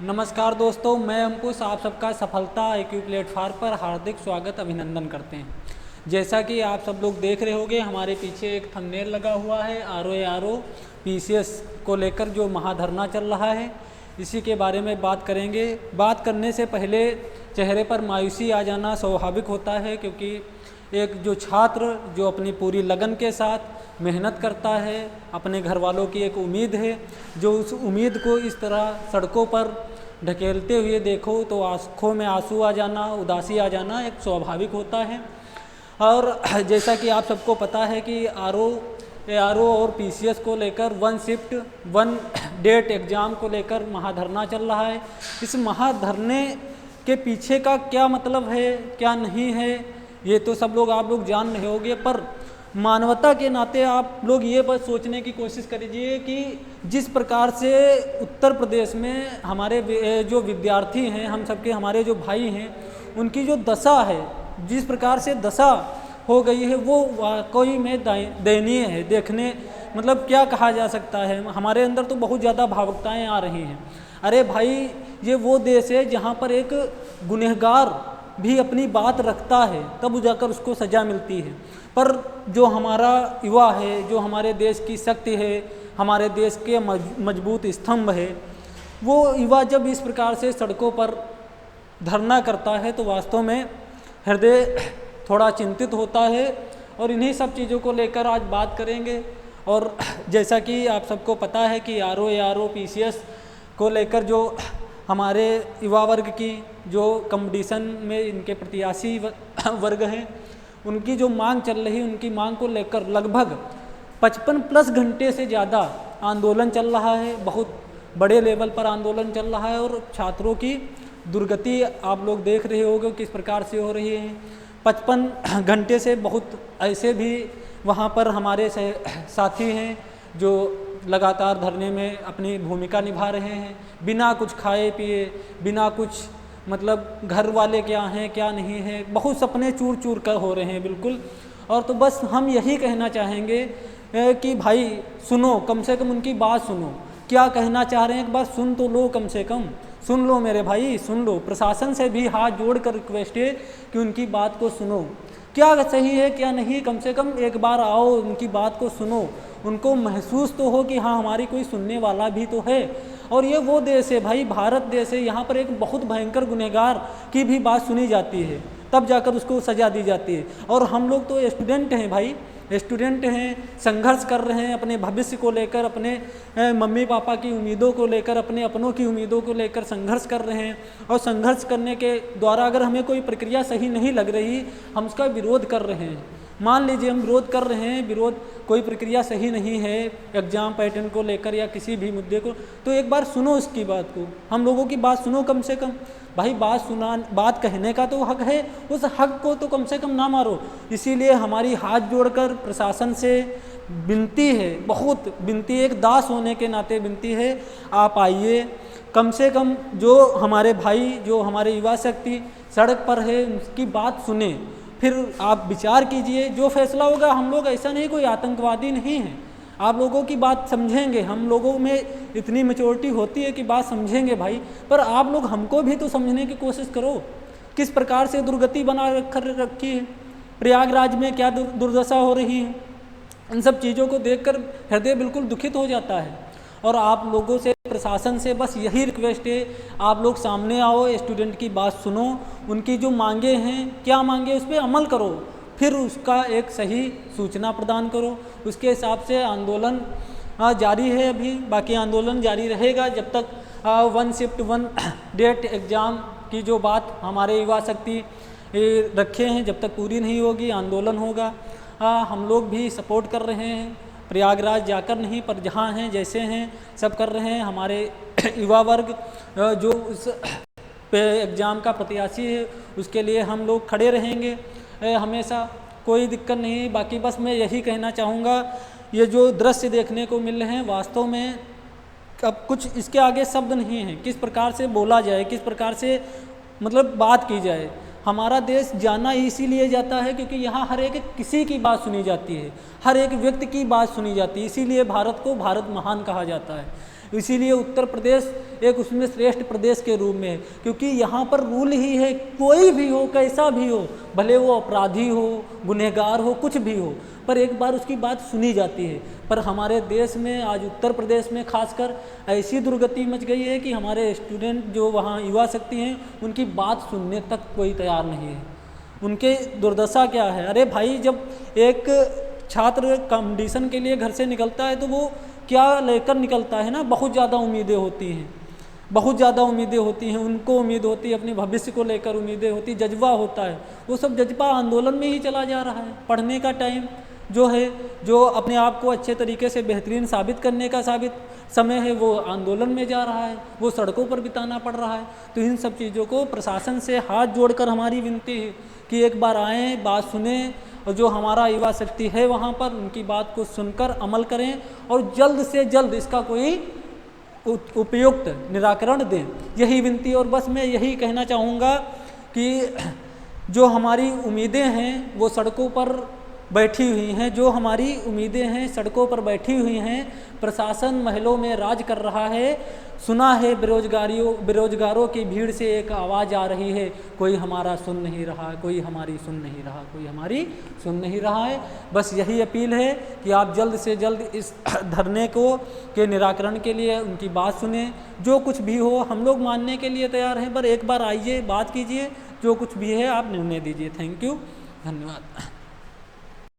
नमस्कार दोस्तों, मैं अंकुश आप सबका सफलता IQ प्लेटफार्म पर हार्दिक स्वागत अभिनंदन करते हैं। जैसा कि आप सब लोग देख रहे होंगे, हमारे पीछे एक थंबनेल लगा हुआ है RO PCS को लेकर जो महाधरना चल रहा है, इसी के बारे में बात करेंगे। बात करने से पहले चेहरे पर मायूसी आ जाना स्वाभाविक होता है, क्योंकि एक जो छात्र जो अपनी पूरी लगन के साथ मेहनत करता है, अपने घर वालों की एक उम्मीद है, जो उस उम्मीद को इस तरह सड़कों पर ढकेलते हुए देखो तो आंखों में आंसू आ जाना, उदासी आ जाना एक स्वाभाविक होता है। और जैसा कि आप सबको पता है कि ARO और PCS को लेकर 1 शिफ्ट 1 डेट एग्ज़ाम को लेकर महाधरना चल रहा है। इस महाधरने के पीछे का क्या मतलब है, क्या नहीं है, ये तो सब लोग आप लोग जान रहे होंगे, पर मानवता के नाते आप लोग ये बस सोचने की कोशिश करिए कि जिस प्रकार से उत्तर प्रदेश में हमारे जो विद्यार्थी हैं, हम सबके हमारे जो भाई हैं, उनकी जो दशा है, जिस प्रकार से दशा हो गई है, वो वाकई में दयनीय है। देखने मतलब क्या कहा जा सकता है, हमारे अंदर तो बहुत ज़्यादा भावुकताएँ आ रही हैं। अरे भाई, ये वो देश है जहाँ पर एक गुनहगार भी अपनी बात रखता है, तब जाकर उसको सज़ा मिलती है। पर जो हमारा युवा है, जो हमारे देश की शक्ति है, हमारे देश के मजबूत स्तंभ है, वो युवा जब इस प्रकार से सड़कों पर धरना करता है तो वास्तव में हृदय थोड़ा चिंतित होता है। और इन्हीं सब चीज़ों को लेकर आज बात करेंगे। और जैसा कि आप सबको पता है कि ARO PCS को लेकर जो हमारे युवा वर्ग की जो कंपटीशन में इनके प्रत्याशी वर्ग हैं, उनकी जो मांग चल रही है, उनकी मांग को लेकर लगभग 55+ घंटे से ज़्यादा आंदोलन चल रहा है। बहुत बड़े लेवल पर आंदोलन चल रहा है और छात्रों की दुर्गति आप लोग देख रहे होंगे किस प्रकार से हो रही है। 55 घंटे से बहुत ऐसे भी वहाँ पर हमारे साथी हैं जो लगातार धरने में अपनी भूमिका निभा रहे हैं, बिना कुछ खाए पिए, बिना कुछ मतलब घर वाले क्या हैं क्या नहीं है, बहुत सपने चूर चूर कर हो रहे हैं बिल्कुल। और तो बस हम यही कहना चाहेंगे कि भाई सुनो, कम से कम उनकी बात सुनो, क्या कहना चाह रहे हैं एक बार सुन तो लो, कम से कम सुन लो मेरे भाई, सुन लो। प्रशासन से भी हाथ जोड़ कर रिक्वेस्ट है कि उनकी बात को सुनो, क्या सही है क्या नहीं, कम से कम एक बार आओ, उनकी बात को सुनो, उनको महसूस तो हो कि हाँ हमारी कोई सुनने वाला भी तो है। और ये वो देश है भाई, भारत देश है, यहाँ पर एक बहुत भयंकर गुनहगार की भी बात सुनी जाती है, तब जाकर उसको सज़ा दी जाती है। और हम लोग तो स्टूडेंट हैं भाई, स्टूडेंट हैं, संघर्ष कर रहे हैं अपने भविष्य को लेकर, अपने मम्मी पापा की उम्मीदों को लेकर, अपने अपनों की उम्मीदों को लेकर संघर्ष कर रहे हैं। और संघर्ष करने के द्वारा अगर हमें कोई प्रक्रिया सही नहीं लग रही, हम उसका विरोध कर रहे हैं। मान लीजिए हम विरोध कर रहे हैं, विरोध कोई प्रक्रिया सही नहीं है एग्ज़ाम पैटर्न को लेकर या किसी भी मुद्दे को, तो एक बार सुनो उसकी बात को, हम लोगों की बात सुनो कम से कम। भाई बात कहने का तो हक है, उस हक को तो कम से कम ना मारो। इसीलिए हमारी हाथ जोड़कर प्रशासन से विनती है, बहुत विनती, एक दास होने के नाते विनती है, आप आइए, कम से कम जो हमारे भाई, जो हमारे युवा शक्ति सड़क पर है, उसकी बात सुने, फिर आप विचार कीजिए, जो फैसला होगा। हम लोग ऐसा नहीं, कोई आतंकवादी नहीं है, आप लोगों की बात समझेंगे, हम लोगों में इतनी मैच्योरिटी होती है कि बात समझेंगे भाई। पर आप लोग हमको भी तो समझने की कोशिश करो, किस प्रकार से दुर्गति बना रखी है, प्रयागराज में क्या दुर्दशा हो रही है। इन सब चीज़ों को देखकर हृदय बिल्कुल दुखित हो जाता है। और आप लोगों से, प्रशासन से बस यही रिक्वेस्ट है, आप लोग सामने आओ, स्टूडेंट की बात सुनो, उनकी जो मांगे हैं, क्या मांगे, उस पर अमल करो, फिर उसका एक सही सूचना प्रदान करो। उसके हिसाब से आंदोलन जारी है अभी, बाकी आंदोलन जारी रहेगा जब तक 1 शिफ्ट 1 डेट एग्ज़ाम की जो बात हमारे युवा शक्ति रखे हैं, जब तक पूरी नहीं होगी आंदोलन होगा। हम लोग भी सपोर्ट कर रहे हैं, प्रयागराज जाकर नहीं, पर जहाँ हैं जैसे हैं सब कर रहे हैं। हमारे युवा वर्ग जो उस एग्ज़ाम का प्रत्याशी है, उसके लिए हम लोग खड़े रहेंगे हमेशा, कोई दिक्कत नहीं। बाकी बस मैं यही कहना चाहूँगा, ये जो दृश्य देखने को मिल रहे हैं, वास्तव में अब कुछ इसके आगे शब्द नहीं है, किस प्रकार से बोला जाए, किस प्रकार से मतलब बात की जाए। हमारा देश जाना इसीलिए जाता है क्योंकि यहाँ हर एक किसी की बात सुनी जाती है, हर एक व्यक्ति की बात सुनी जाती है, इसीलिए भारत को भारत महान कहा जाता है। इसीलिए उत्तर प्रदेश एक उसमें श्रेष्ठ प्रदेश के रूप में है, क्योंकि यहाँ पर रूल ही है, कोई भी हो कैसा भी हो, भले वो अपराधी हो, गुनहगार हो, कुछ भी हो, पर एक बार उसकी बात सुनी जाती है। पर हमारे देश में आज उत्तर प्रदेश में खासकर ऐसी दुर्गति मच गई है कि हमारे स्टूडेंट जो वहाँ युवा शक्ति हैं उनकी बात सुनने तक कोई तैयार नहीं है। उनके दुर्दशा क्या है, अरे भाई जब एक छात्र कंपटीशन के लिए घर से निकलता है तो वो क्या लेकर निकलता है ना, बहुत ज़्यादा उम्मीदें होती हैं, बहुत ज़्यादा उम्मीदें होती हैं, उनको उम्मीद होती है, अपने भविष्य को लेकर उम्मीदें होती, जज्बा होता है, वो सब जज्बा आंदोलन में ही चला जा रहा है। पढ़ने का टाइम जो है, जो अपने आप को अच्छे तरीके से बेहतरीन साबित करने का समय है, वो आंदोलन में जा रहा है, वो सड़कों पर बिताना पड़ रहा है। तो इन सब चीज़ों को प्रशासन से हाथ जोड़कर हमारी विनती है कि एक बार आएँ, बात सुने, और जो हमारा युवा शक्ति है वहाँ पर उनकी बात को सुनकर अमल करें और जल्द से जल्द इसका कोई उपयुक्त निराकरण दें। यही विनती, और बस मैं यही कहना चाहूँगा कि जो हमारी उम्मीदें हैं वो सड़कों पर बैठी हुई हैं, जो हमारी उम्मीदें हैं सड़कों पर बैठी हुई हैं। प्रशासन महलों में राज कर रहा है। सुना है बेरोजगारों की भीड़ से एक आवाज़ आ रही है, कोई हमारा सुन नहीं रहा, कोई हमारी सुन नहीं रहा, कोई हमारी सुन नहीं रहा है। बस यही अपील है कि आप जल्द से जल्द इस धरने के निराकरण के लिए उनकी बात सुने। जो कुछ भी हो हम लोग मानने के लिए तैयार हैं, पर एक बार आइए, बात कीजिए, जो कुछ भी है आप निर्णय दीजिए। थैंक यू, धन्यवाद।